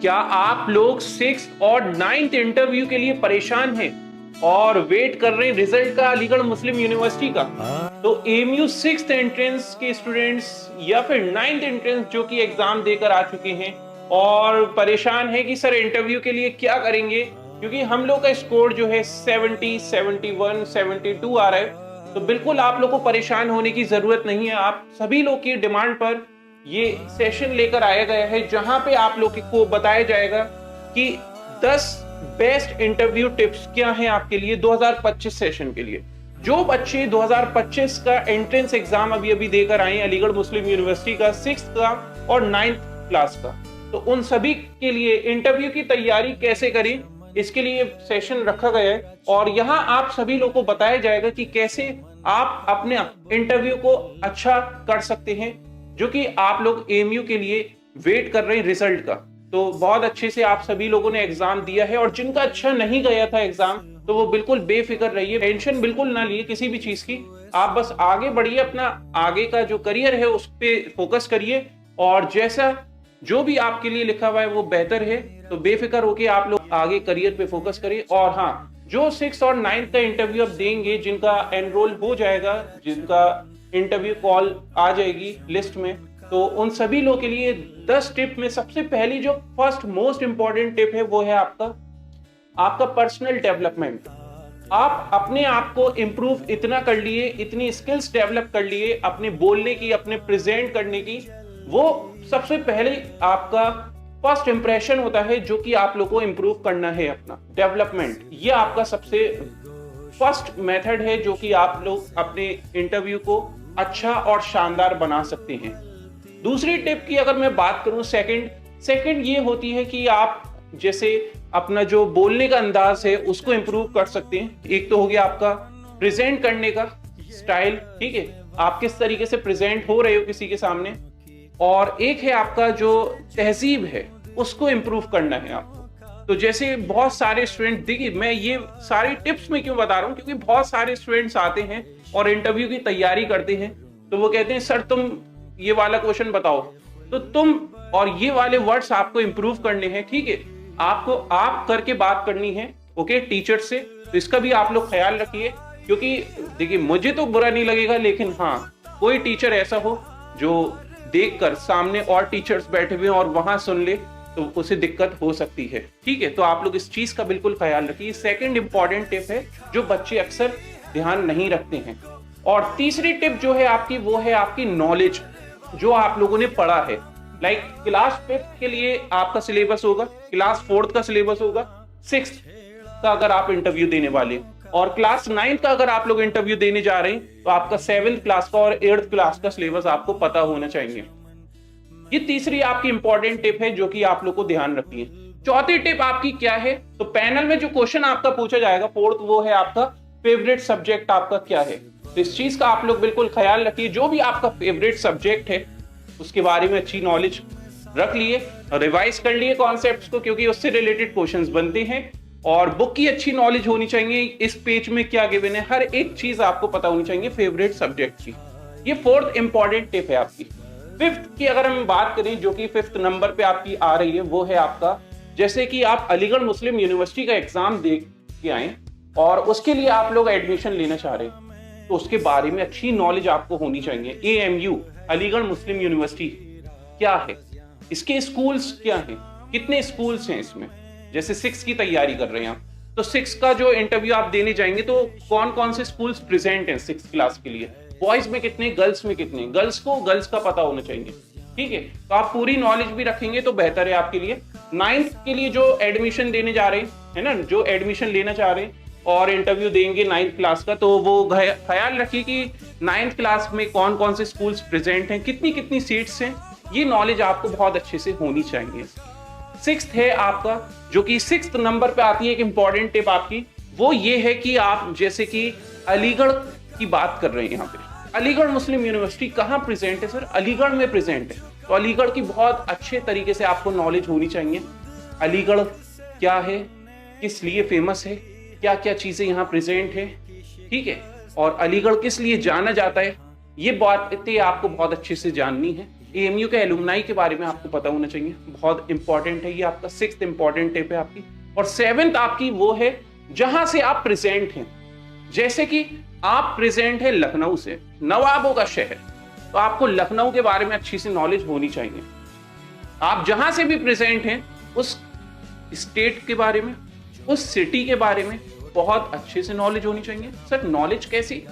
क्या आप लोग 6th और 9th इंटरव्यू के लिए परेशान हैं और वेट कर रहे हैं रिजल्ट का अलीगढ़ मुस्लिम यूनिवर्सिटी का? तो एएमयू 6th एंट्रेंस के स्टूडेंट्स या फिर 9th एंट्रेंस जो कि एग्जाम देकर आ चुके हैं और परेशान है कि सर इंटरव्यू के लिए क्या करेंगे, क्योंकि हम लोग का स्कोर जो है 70, 71, 72 आ रहा है। तो बिल्कुल आप लोग को परेशान होने की जरूरत नहीं है। आप सभी लोग की डिमांड पर ये सेशन लेकर आया गया है, जहां पे आप लोग को बताया जाएगा कि 10 बेस्ट इंटरव्यू टिप्स क्या हैं आपके लिए 2025 सेशन के लिए। जो बच्चे 2025 का एंट्रेंस एग्जाम अभी अभी देकर आए अलीगढ़ मुस्लिम यूनिवर्सिटी का 6th का और 9th क्लास का, तो उन सभी के लिए इंटरव्यू की तैयारी कैसे करें, इसके लिए सेशन रखा गया है। और यहाँ आप सभी लोग को बताया जाएगा कि कैसे आप अपने इंटरव्यू को अच्छा कर सकते हैं, जो कि आप लोग एएमयू के लिए वेट कर रहे हैं रिजल्ट का। तो बहुत अच्छे से आप सभी लोगों ने एग्जाम दिया है, और जिनका अच्छा नहीं गया था एग्जाम, तो वो बिल्कुल बेफिक्र रहिए, टेंशन बिल्कुल ना लिए किसी भी चीज की। आप बस आगे बढ़िए, अपना आगे का जो करियर है उस पर फोकस करिए, और जैसा जो भी आपके लिए लिखा हुआ है वो बेहतर है। तो बेफिक्र होके आप लोग आगे करियर पे फोकस करिए। और हाँ, जो 6th और 9th का इंटरव्यू आप देंगे, जिनका एनरोल हो जाएगा, जिनका इंटरव्यू कॉल आ जाएगी लिस्ट में, तो उन सभी लोगों के लिए 10 टिप में सबसे पहली जो फर्स्ट मोस्ट इंपॉर्टेंट टिप है वो है आपका पर्सनल डेवलपमेंट। आप अपने आप को इम्प्रूव इतना कर लिए, इतनी स्किल्स डेवलप कर लिए अपने बोलने की, अपने प्रेजेंट करने की, वो सबसे पहले आपका फर्स्ट इंप्रेशन होता है जो कि आप लोग को इम्प्रूव करना है, अपना डेवलपमेंट। ये आपका सबसे फर्स्ट मेथड है जो कि आप लोग अपने इंटरव्यू को अच्छा और शानदार बना सकते हैं। दूसरी टिप की अगर मैं बात करूं, सेकंड ये होती है कि आप जैसे अपना जो बोलने का अंदाज है उसको इम्प्रूव कर सकते हैं। एक तो हो गया आपका प्रेजेंट करने का स्टाइल, ठीक है, आप किस तरीके से प्रेजेंट हो रहे हो किसी के सामने, और एक है आपका जो तहजीब है उसको इम्प्रूव करना है आपको। तो जैसे बहुत सारे स्टूडेंट, देखिए मैं ये सारी टिप्स में क्यों बता रहा हूँ, क्योंकि बहुत सारे स्टूडेंट्स आते हैं और इंटरव्यू की तैयारी करते हैं, तो वो कहते हैं सर तुम ये वाला क्वेश्चन बताओ, तो तुम और ये वाले वर्ड्स आपको इम्प्रूव करने हैं, ठीक है, आपको आप करके बात करनी है, ओके, टीचर से। तो इसका भी आप लोग ख्याल रखिए, क्योंकि देखिए मुझे तो बुरा नहीं लगेगा, लेकिन हाँ, कोई टीचर ऐसा हो जो देखकर सामने और टीचर्स बैठे हुए और वहां सुन ले, तो उसे दिक्कत हो सकती है, ठीक है। तो आप लोग इस चीज का बिल्कुल ख्याल रखिए। सेकंड इंपॉर्टेंट टिप है जो बच्चे अक्सर ध्यान नहीं रखते हैं। और तीसरी टिप जो है आपकी, वो है आपकी नॉलेज, जो आप लोगों ने पढ़ा है। लाइक क्लास 5th के लिए आपका सिलेबस होगा, क्लास 4th का सिलेबस होगा, 6th का अगर आप इंटरव्यू देने वाले, और क्लास 9th का अगर आप लोग इंटरव्यू देने जा रहे हैं, तो आपका 7th क्लास का और 8th क्लास का सिलेबस आपको पता होना चाहिए। ये तीसरी आपकी इंपॉर्टेंट टिप है जो कि आप लोग को ध्यान रखनी है। चौथी टिप आपकी क्या है, तो पैनल में जो क्वेश्चन आपका पूछा जाएगा 4th, वो है आपका फेवरेट सब्जेक्ट आपका क्या है। तो इस चीज का आप लोग बिल्कुल ख्याल रखिए। जो भी आपका फेवरेट सब्जेक्ट है उसके बारे में अच्छी नॉलेज रख लिए, रिवाइज कर लिए कॉन्सेप्ट्स को, क्योंकि उससे रिलेटेड क्वेश्चंस बनते हैं। और बुक की अच्छी नॉलेज होनी चाहिए, इस पेज में क्या गिवन है हर एक चीज आपको पता होनी चाहिए फेवरेट सब्जेक्ट की। ये 4th इंपॉर्टेंट टिप है आपकी। 5th की अगर हम बात करें, जो कि 5th नंबर पे आपकी आ रही है, वो है आपका, जैसे कि आप अलीगढ़ मुस्लिम यूनिवर्सिटी का एग्जाम दे के आए और उसके लिए आप लोग एडमिशन लेना चाह रहे हैं, तो उसके बारे में अच्छी नॉलेज आपको होनी चाहिए। एएमयू अलीगढ़ मुस्लिम यूनिवर्सिटी क्या है, इसके स्कूल्स क्या हैं, कितने स्कूल्स हैं इसमें। जैसे 6 की तैयारी कर रहे हैं आप, तो 6 का जो इंटरव्यू आप देने जाएंगे, तो कौन कौन से स्कूल्स प्रेजेंट हैं 6th क्लास के लिए, बॉयज में कितने, गर्ल्स में कितने, गर्ल्स को गर्ल्स का पता होना चाहिए, ठीक है। तो आप पूरी नॉलेज भी रखेंगे तो बेहतर है आपके लिए। 9th के लिए जो एडमिशन देने जा रहे हैं, है ना, जो एडमिशन लेना चाह रहे हैं और इंटरव्यू देंगे 9th क्लास का, तो वो ख्याल रखिए कि 9th क्लास में कौन कौन से स्कूल्स प्रेजेंट हैं, कितनी कितनी सीट्स हैं, ये नॉलेज आपको बहुत अच्छे से होनी चाहिए। 6th है आपका, जो कि 6th नंबर पे आती है एक इंपॉर्टेंट टिप आपकी, वो ये है कि आप जैसे कि अलीगढ़ की बात कर रहे हैं, यहाँ पे अलीगढ़ मुस्लिम यूनिवर्सिटी कहाँ प्रेजेंट है, सर अलीगढ़ में प्रेजेंट है, तो अलीगढ़ की बहुत अच्छे तरीके से आपको नॉलेज होनी चाहिए। अलीगढ़ क्या है, किस लिए फेमस है, क्या क्या चीजें यहाँ प्रेजेंट है, ठीक है, और अलीगढ़ किस लिए जाना जाता है, ये बातें आपको बहुत अच्छे से जाननी है। एएमयू के एलुमनाई के बारे में आपको पता होना चाहिए, बहुत इंपॉर्टेंट है ये आपका। 6th इंपॉर्टेंट टिप है आपकी। और 7th आपकी वो है जहां से आप प्रेजेंट हैं। जैसे कि आप प्रेजेंट है लखनऊ से, नवाबों का शहर, तो आपको लखनऊ के बारे में अच्छी सी नॉलेज होनी चाहिए। आप जहां से भी प्रेजेंट हैं उस स्टेट के बारे में, उस सिटी के बारे में बहुत अच्छे से नॉलेज होनी चाहिए। सर नॉलेज कैसी?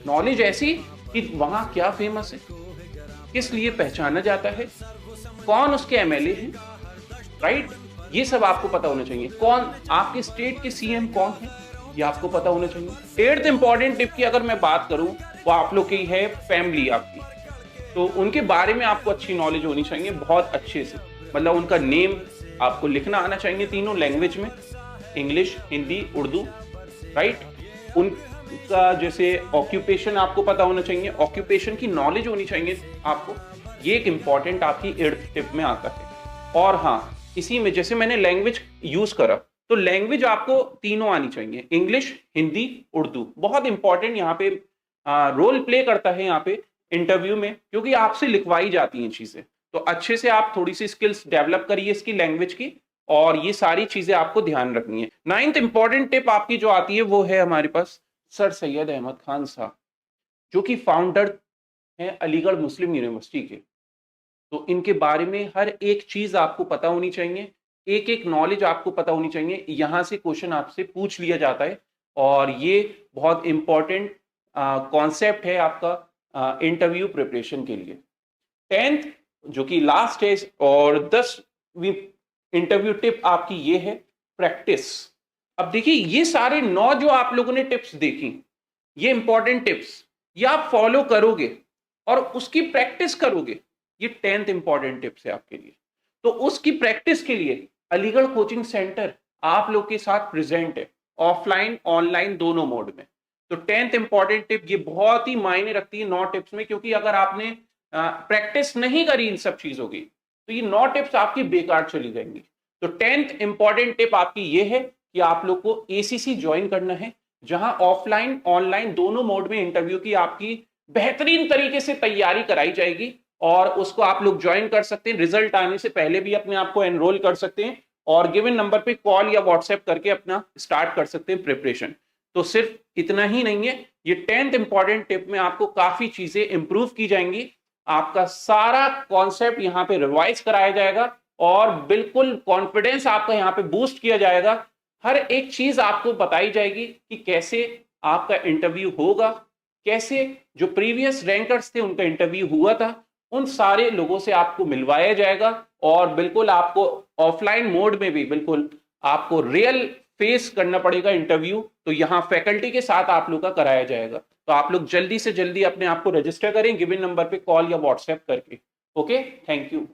नॉलेज ऐसी कि वहां क्या फेमस है, किस लिए पहचाना जाता है, कौन उसके एमएलए हैं, राइट, ये सब आपको पता होना चाहिए। कौन आपके स्टेट के सीएम कौन है, ये आपको पता होना चाहिए। 8th इंपॉर्टेंट टिप की अगर मैं बात करूं वो आप लोग की है फैमिली आपकी, तो उनके बारे में आपको अच्छी नॉलेज होनी चाहिए बहुत अच्छे से। मतलब उनका नेम आपको लिखना आना चाहिए तीनों लैंग्वेज में, इंग्लिश, हिंदी, उर्दू, राइट। उनका जैसे ऑक्यूपेशन आपको पता होना चाहिए, ऑक्यूपेशन की नॉलेज होनी चाहिए आपको। ये एक इंपॉर्टेंट आपकी 8th टिप में आता है। और हाँ, इसी में जैसे मैंने लैंग्वेज यूज करा, तो लैंग्वेज आपको तीनों आनी चाहिए, इंग्लिश, हिंदी, उर्दू। बहुत इंपॉर्टेंट यहाँ पे रोल प्ले करता है यहाँ पे इंटरव्यू में, क्योंकि आपसे लिखवाई जाती हैं चीजें। तो अच्छे से आप थोड़ी सी स्किल्स डेवलप करिए इसकी लैंग्वेज की, और ये सारी चीजें आपको ध्यान रखनी है। 9th इंपॉर्टेंट टिप आपकी जो आती है वो है हमारे पास सर सैयद अहमद खान साहब, जो कि फाउंडर हैं अलीगढ़ मुस्लिम यूनिवर्सिटी के। तो इनके बारे में हर एक चीज आपको पता होनी चाहिए, एक एक नॉलेज आपको पता होनी चाहिए। यहां से क्वेश्चन आपसे पूछ लिया जाता है, और ये बहुत इंपॉर्टेंट कॉन्सेप्ट है आपका इंटरव्यू प्रिपरेशन के लिए। 10th जो कि लास्ट है और 10वीं इंटरव्यू टिप आपकी ये है प्रैक्टिस। अब देखिए ये सारे 9 जो आप लोगों ने टिप्स देखी, ये इंपॉर्टेंट टिप्स, ये आप फॉलो करोगे और उसकी प्रैक्टिस करोगे, ये 10th इंपॉर्टेंट टिप्स है आपके लिए। तो उसकी प्रैक्टिस के लिए अलीगढ़ कोचिंग सेंटर आप लोग के साथ प्रेजेंट है, ऑफलाइन ऑनलाइन दोनों मोड में। तो 10th इंपॉर्टेंट टिप ये बहुत ही मायने रखती है 9 टिप्स में, क्योंकि अगर आपने प्रैक्टिस नहीं करी इन सब चीजों की तो ये 9 टिप्स आपकी बेकार चली जाएंगी। तो 10th इंपॉर्टेंट टिप आपकी ये है कि आप लोग को एसीसी ज्वाइन करना है, जहां ऑफलाइन ऑनलाइन दोनों मोड में इंटरव्यू की आपकी बेहतरीन तरीके से तैयारी कराई जाएगी, और उसको आप लोग ज्वाइन कर सकते हैं। रिजल्ट आने से पहले भी अपने आप को एनरोल कर सकते हैं, और गिवन नंबर पे कॉल या व्हाट्सएप करके अपना स्टार्ट कर सकते हैं प्रिपरेशन। तो सिर्फ इतना ही नहीं है, ये 10th इंपॉर्टेंट टिप में आपको काफी चीजें इंप्रूव की जाएंगी। आपका सारा कॉन्सेप्ट यहाँ पे रिवाइज कराया जाएगा, और बिल्कुल कॉन्फिडेंस आपका यहाँ पे बूस्ट किया जाएगा। हर एक चीज आपको बताई जाएगी कि कैसे आपका इंटरव्यू होगा, कैसे जो प्रीवियस रैंकर्स थे उनका इंटरव्यू हुआ था, उन सारे लोगों से आपको मिलवाया जाएगा। और बिल्कुल आपको ऑफलाइन मोड में भी बिल्कुल आपको रियल फेस करना पड़ेगा इंटरव्यू, तो यहाँ फैकल्टी के साथ आप लोग का कराया जाएगा। तो आप लोग जल्दी से जल्दी अपने आप को रजिस्टर करें गिवन नंबर पे कॉल या व्हाट्सएप करके। Okay, thank you.